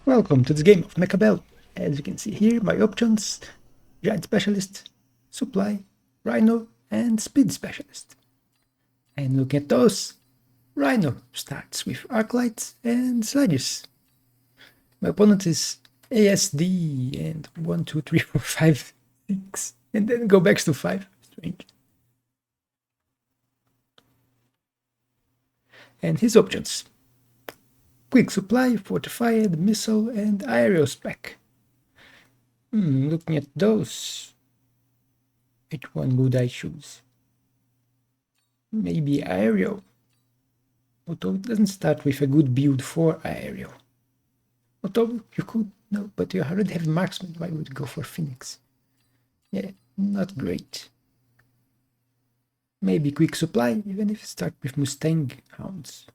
Welcome to this game of Mechabellum. As you can see here, my options: Giant Specialist, Supply, Rhino, and Speed Specialist. And look at those. Rhino starts with Arclights and Sledges. My opponent is ASD and 1, 2, 3, 4, 5, 6, and then go back to 5. Strange. And his options: Quick Supply, Fortified, Missile, and Aerial Spec. Looking at those, which one would I choose? Maybe Aerial. Although it doesn't start with a good build for Aerial. Although you could, no, but you already have Marksman, why would you go for Phoenix? Yeah, not great. Maybe Quick Supply, even if you start with Mustang Hounds.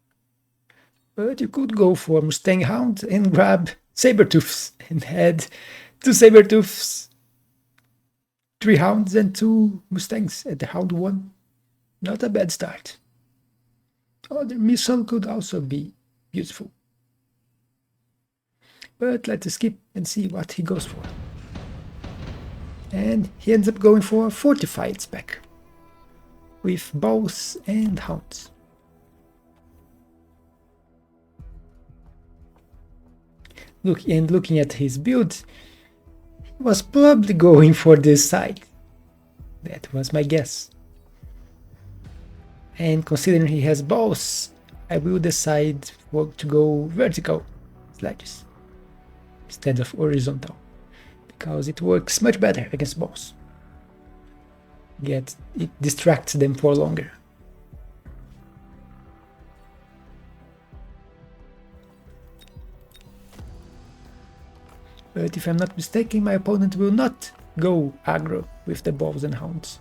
But you could go for Mustang Hound and grab Sabertooths and add 2 Sabertooths, 3 Hounds and 2 Mustangs at the Hound 1. Not a bad start. Other Missile could also be useful. But let's skip and see what he goes for. And he ends up going for Fortified Spec with Bows and Hounds. Looking at his build, he was probably going for this side. That was my guess. And considering he has bows, I will decide to go vertical sledges instead of horizontal, because it works much better against bows. It distracts them for longer. But if I'm not mistaken, my opponent will not go aggro with the bows and hounds.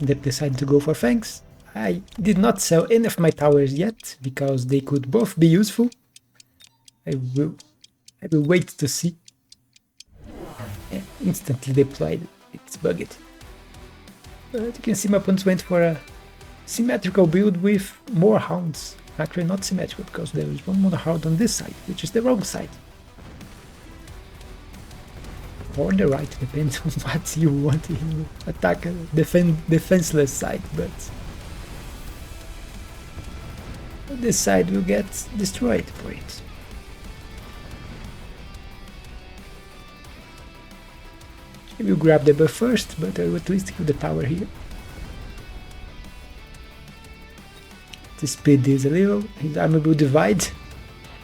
They decided to go for Fangs. I did not sell any of my towers yet, because they could both be useful. I will wait to see. Instantly deployed, it's bugged. But you can see my opponent went for a symmetrical build with more hounds. Actually not symmetrical, because there is one more hound on this side, which is the wrong side. Or the right, depends on what you want to attack a defenseless side, but this side will get destroyed for it. I will grab the buff first, but I will at least kill the tower here. The speed is a little, his armor will divide.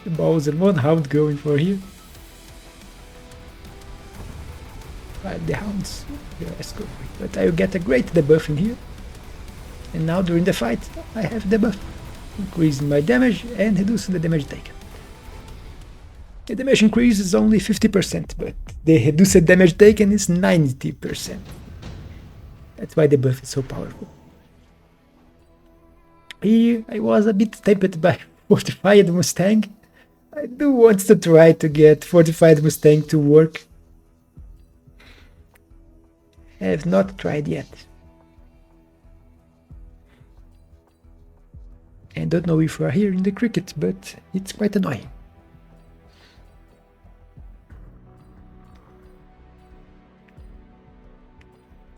The balls and one hound going for here. The hounds, yeah, let's go. But I will get a great debuff in here. And now during the fight, I have debuff, increasing my damage and reducing the damage taken. The damage increase is only 50%, but the reduced damage taken is 90%. That's why the buff is so powerful. Here I was a bit tempted by Fortified Mustang. I do want to try to get Fortified Mustang to work. I have not tried yet. I don't know if we are here in the cricket, but it's quite annoying.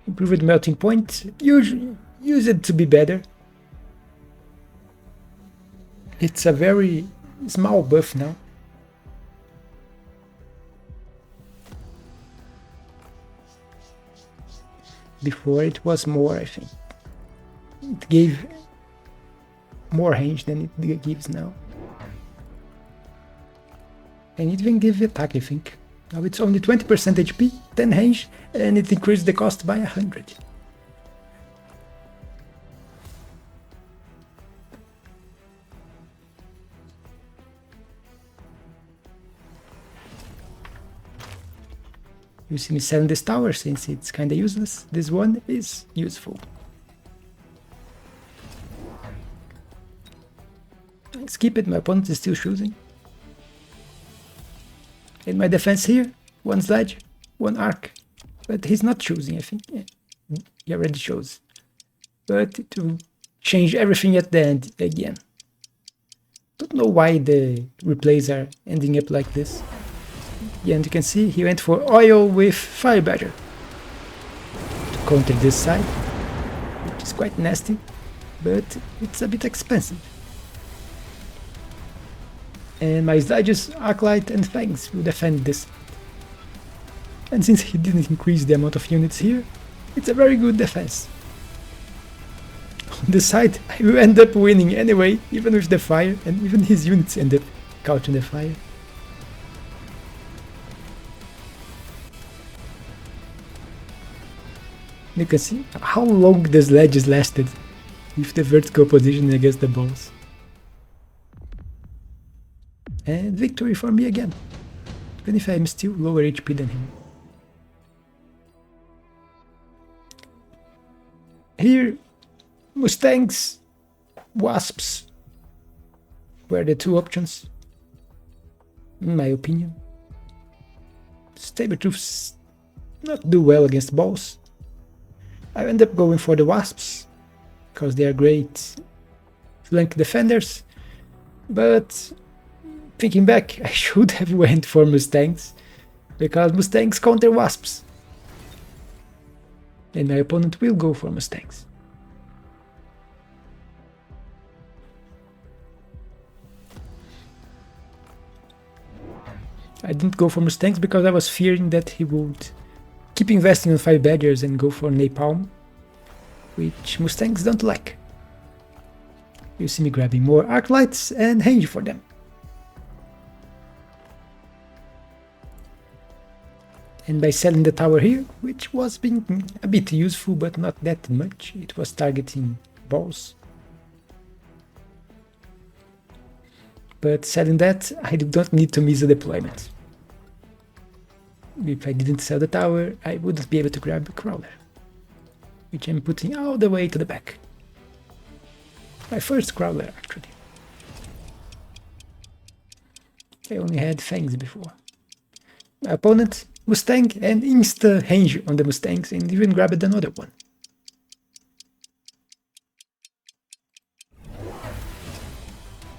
Improved melting point, use it to be better. It's a very small buff now. Before it was more, I think. It gave more range than it gives now. And it even gave attack, I think. Now it's only 20% HP, 10 range, and it increased the cost by 100. You see me selling this tower since it's kinda useless. This one is useful. I skip it, my opponent is still shooting. In my defense here, one sledge, one arc, but he's not choosing, I think. Yeah, he already chose. But it will change everything at the end again. Don't know why the replays are ending up like this. Yeah, and you can see he went for oil with Fire Badger to counter this side, which is quite nasty, but it's a bit expensive. And my Sledges, Arclight and Fangs will defend this. And since he didn't increase the amount of units here, it's a very good defense. On this side, I will end up winning anyway, even with the fire, and even his units end up countering the fire. You can see how long the Sledges lasted with the vertical position against the balls. And victory for me again, even if I'm still lower HP than him. Here, Mustangs, Wasps were the two options, in my opinion. Sabertooths not do well against balls. I end up going for the Wasps, because they are great flank defenders, but thinking back, I should have went for Mustangs, because Mustangs counter Wasps. And my opponent will go for Mustangs. I didn't go for Mustangs because I was fearing that he would keep investing on 5 Badgers and go for Napalm, which Mustangs don't like. You see me grabbing more Arclights and Henge for them. And by selling the tower here, which was being a bit useful but not that much, it was targeting balls. But selling that, I don't need to miss a deployment. If I didn't sell the tower, I wouldn't be able to grab the Crawler, which I'm putting all the way to the back. My first Crawler, actually. I only had Fangs before. My opponent, Mustang, and insta Henge on the Mustangs, and even grabbed another one.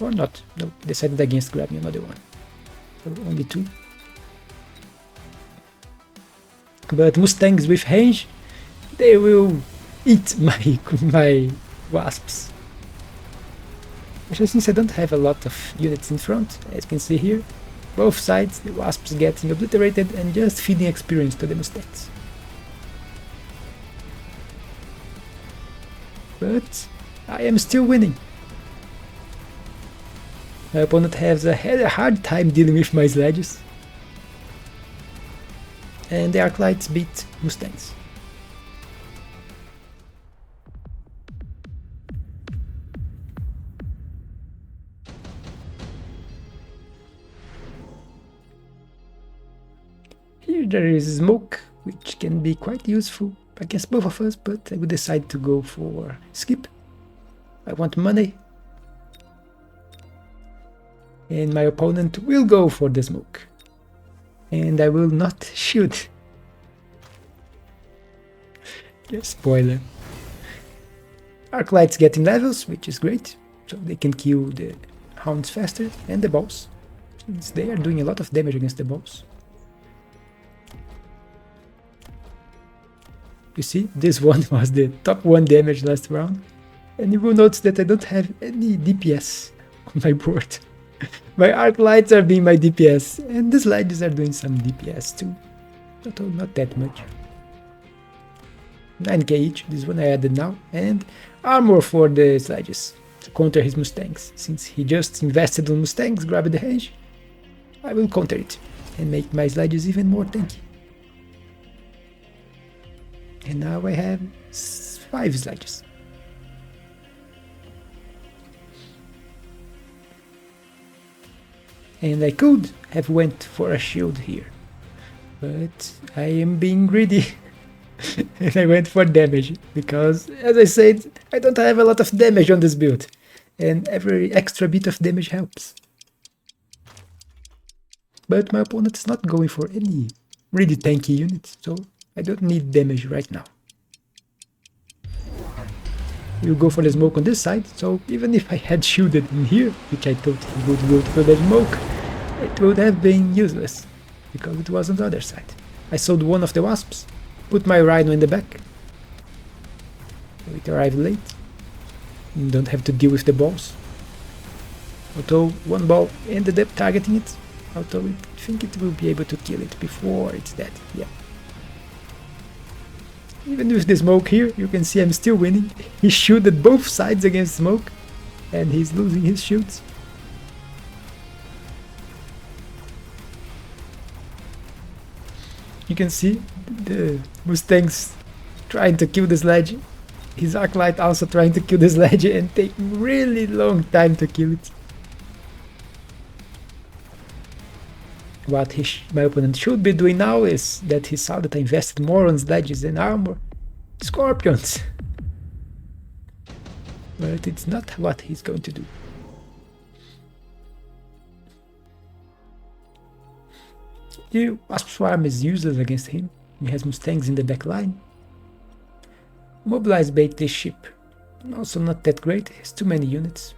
Or not. No, decided against grabbing another one. So only 2. But Mustangs with Henge, they will eat my Wasps. Especially since I don't have a lot of units in front, as you can see here. Both sides, the Wasps getting obliterated and just feeding experience to the Mustangs. But I am still winning. My opponent had a hard time dealing with my Sledges. And the Arclights beat Mustangs. Here there is smoke, which can be quite useful against both of us, but I would decide to go for skip. I want money. And my opponent will go for the smoke. And I will not shoot. Just spoiler. Arclights getting levels, which is great, so they can kill the hounds faster, and the balls, since they are doing a lot of damage against the balls. You see, this one was the top 1 damage last round, and you will notice that I don't have any DPS on my board. My Arclights are being my DPS, and the Sledges are doing some DPS too, not that much. 9k each, this one I added now, and armor for the Sledges to counter his Mustangs. Since he just invested on Mustangs, grabbed the Henge, I will counter it and make my Sledges even more tanky. And now I have 5 Sledges. And I could have went for a shield here, but I am being greedy and I went for damage, because as I said, I don't have a lot of damage on this build, and every extra bit of damage helps. But my opponent is not going for any really tanky unit, so I don't need damage right now. We'll go for the smoke on this side, so even if I had shielded in here, which I thought he would go for the smoke, it would have been useless, because it was on the other side. I sold one of the wasps, put my rhino in the back, so it arrived late. You don't have to deal with the balls. Although one ball ended up targeting it, although I think it will be able to kill it before it's dead, yeah. Even with the smoke here, you can see I'm still winning. He shielded both sides against smoke, and he's losing his shields. You can see the Mustangs trying to kill the sledge. His Arclight also trying to kill the sledge and taking really long time to kill it. What my opponent should be doing now is that he saw that I invested more on sledges than armor. Scorpions! But it's not what he's going to do. The Wasp Swarm is useless against him. He has Mustangs in the back line. Mobilize bait this ship. Also not that great, it has too many units.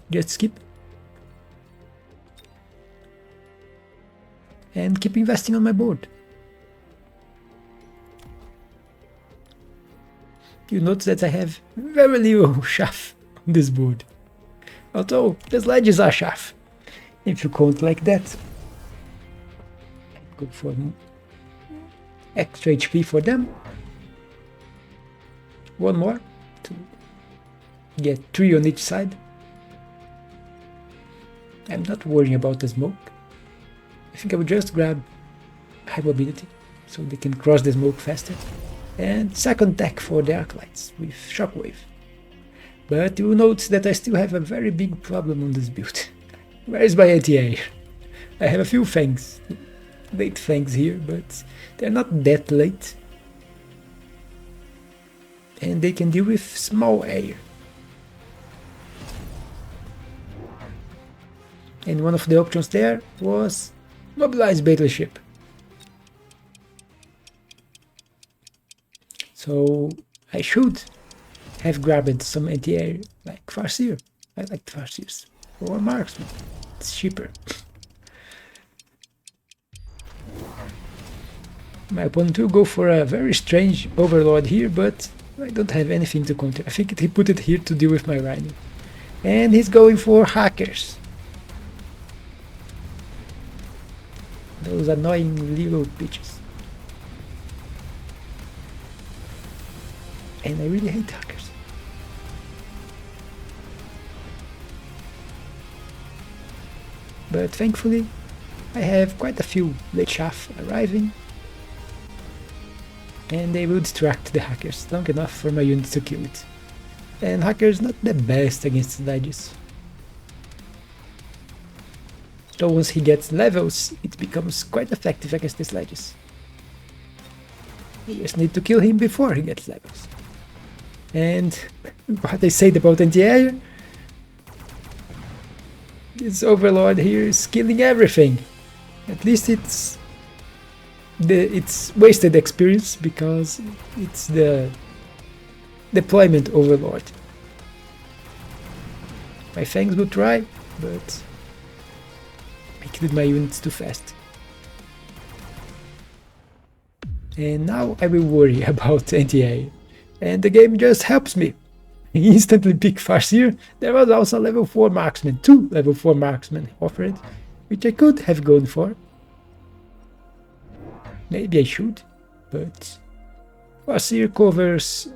Just skip. And keep investing on my board. You notice that I have very little chaff on this board. Although the sledges are chaff, if you count like that. Go for extra HP for them. One more to get 3 on each side. I'm not worrying about the smoke. I think I will just grab high mobility so they can cross the smoke faster. And second attack for the Arclights with Shockwave. But you will notice that I still have a very big problem on this build. Where is my anti-air? I have a few fangs, late fangs here, but they're not that late. And they can deal with small air. And one of the options there was mobilize battleship. So I should have grabbed some anti-air like Farseer. I like Farseers. Or Marksman. It's cheaper. My opponent will go for a very strange Overlord here, but I don't have anything to counter. I think he put it here to deal with my Rhino. And he's going for hackers. Those annoying little bitches. And I really hate hackers. But thankfully, I have quite a few late chaff arriving. And they will distract the hackers long enough for my units to kill it. And hackers not the best against sledges. So once he gets levels, it becomes quite effective against the sledges. You just need to kill him before he gets levels. And what I said about anti-air, this Overlord here is killing everything. At least it's wasted experience because it's the deployment Overlord. My fangs will try, but I killed my units too fast. And now I will worry about anti-air. And the game just helps me. I instantly pick Farseer. There was also a level 4 marksman, 2 level 4 marksmen offered, which I could have gone for. Maybe I should, but Farseer covers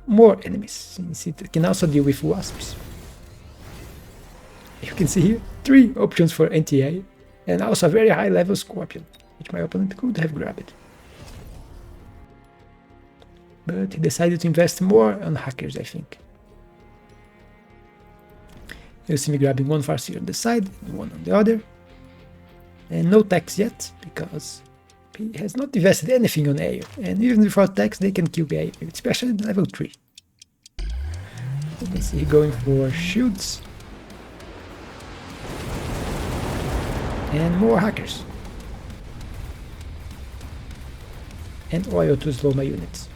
more enemies, since it can also deal with wasps. You can see here 3 options for anti-air, and also a very high level Scorpion, which my opponent could have grabbed. But he decided to invest more on hackers, I think. You'll see me grabbing one Farseer on the side, and one on the other. And no tax yet, because he has not invested anything on air. And even without tax, they can kill air, especially at level 3. You can see he going for shields. And more hackers. And oil to slow my units.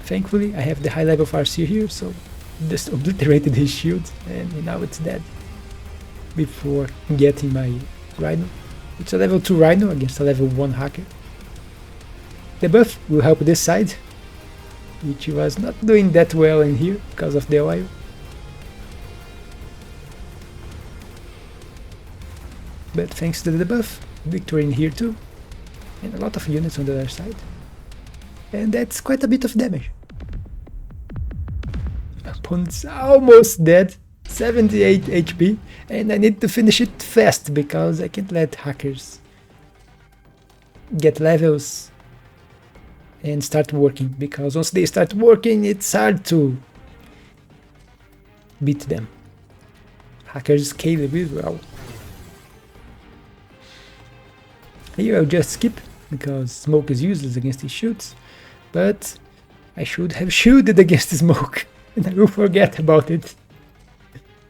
Thankfully I have the high level Farseer here, so just obliterated his shield and now it's dead. Before getting my Rhino. It's a level 2 Rhino against a level 1 hacker. The buff will help this side, which was not doing that well in here because of the oil. But thanks to the buff, victory in here too, and a lot of units on the other side. And that's quite a bit of damage. My opponent's almost dead, 78 HP, and I need to finish it fast because I can't let hackers get levels and start working, because once they start working it's hard to beat them. Hackers scale really well. Here I'll just skip because smoke is useless against his shoots, but I should have shielded against the smoke and I will forget about it.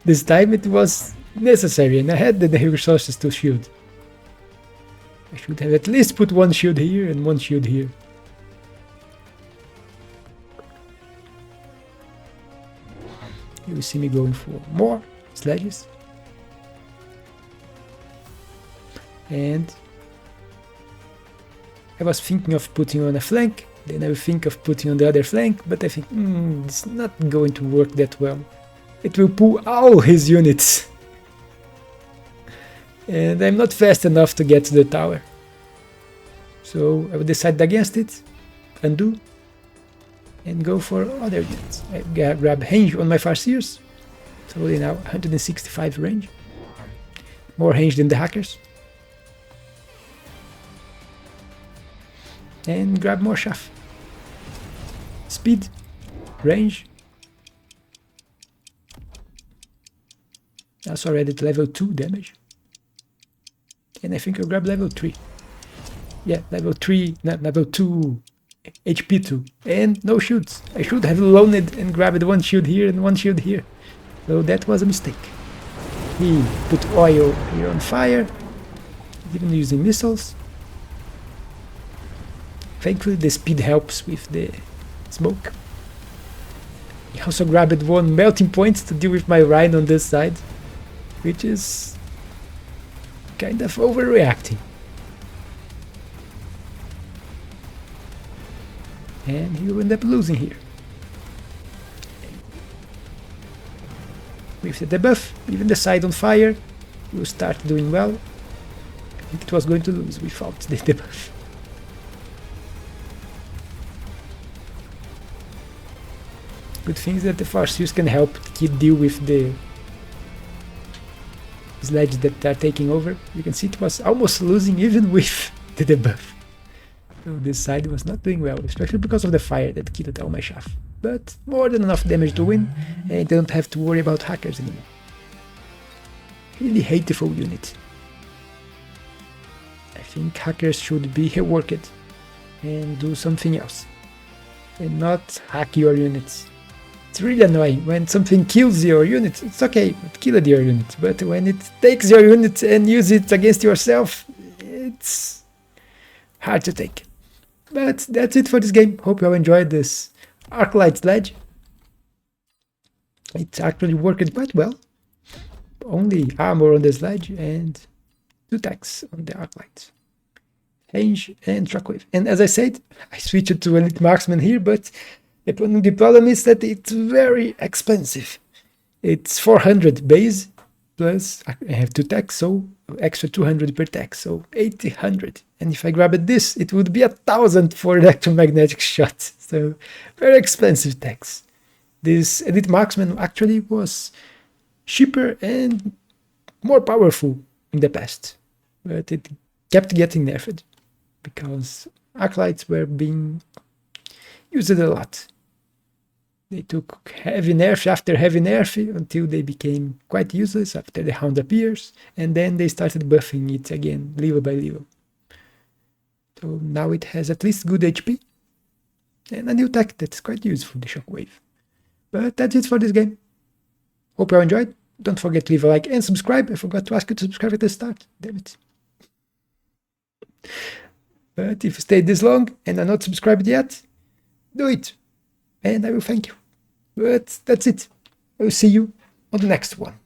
This time it was necessary and I had the resources to shield. I should have at least put one shield here and one shield here. You will see me going for more sledges. And I was thinking of putting on a flank, then I will think of putting on the other flank, but I think it's not going to work that well. It will pull all his units. And I'm not fast enough to get to the tower. So I will decide against it, undo, and go for other units. I grab range on my Farseers, so they now 165 range. More range than the hackers. And grab more chaff. Speed, range. That's already at level 2 damage. And I think I'll grab level 3. Yeah, level 3, not level 2 HP 2. And no shields. I should have loaned and grabbed one shield here and one shield here. So that was a mistake. He put oil here on fire, even using missiles. Thankfully the speed helps with the smoke. He also grabbed one melting point to deal with my Rhino on this side, which is kind of overreacting. And he will end up losing here. With the debuff, even the side on fire, he will start doing well. I think it was going to lose without the debuff. Good thing is that the Farseers can help deal with the sledge that are taking over. You can see it was almost losing even with the debuff. So this side was not doing well, especially because of the fire that killed all my chaff. But more than enough damage to win, and I don't have to worry about hackers anymore. Really hateful unit. I think hackers should be reworked and do something else, and not hack your units. It's really annoying when something kills your unit. It's okay, it killed your unit, but when it takes your unit and uses it against yourself, it's hard to take. But that's it for this game. Hope you all enjoyed this Arclight Sledge. It's actually working quite well. Only armor on the sledge and 2 attacks on the Arclight. Range and shockwave. And as I said, I switched to Elite Marksman here, but the problem is that it's very expensive. It's 400 base, plus I have 2 attacks, so extra 200 per attack, so 800. And if I grabbed this, it would be 1000 for electromagnetic shot. So very expensive attacks. This Elite Marksman actually was cheaper and more powerful in the past, but it kept getting nerfed because Arclights were being used a lot. They took heavy nerf after heavy nerf until they became quite useless after the Hound appears, and then they started buffing it again, level by level. So now it has at least good HP, and a new tech that's quite useful, the Shockwave. But that's it for this game. Hope you enjoyed. Don't forget to leave a like and subscribe. I forgot to ask you to subscribe at the start. Damn it. But if you stayed this long and are not subscribed yet, do it. And I will thank you. But that's it. I will see you on the next one.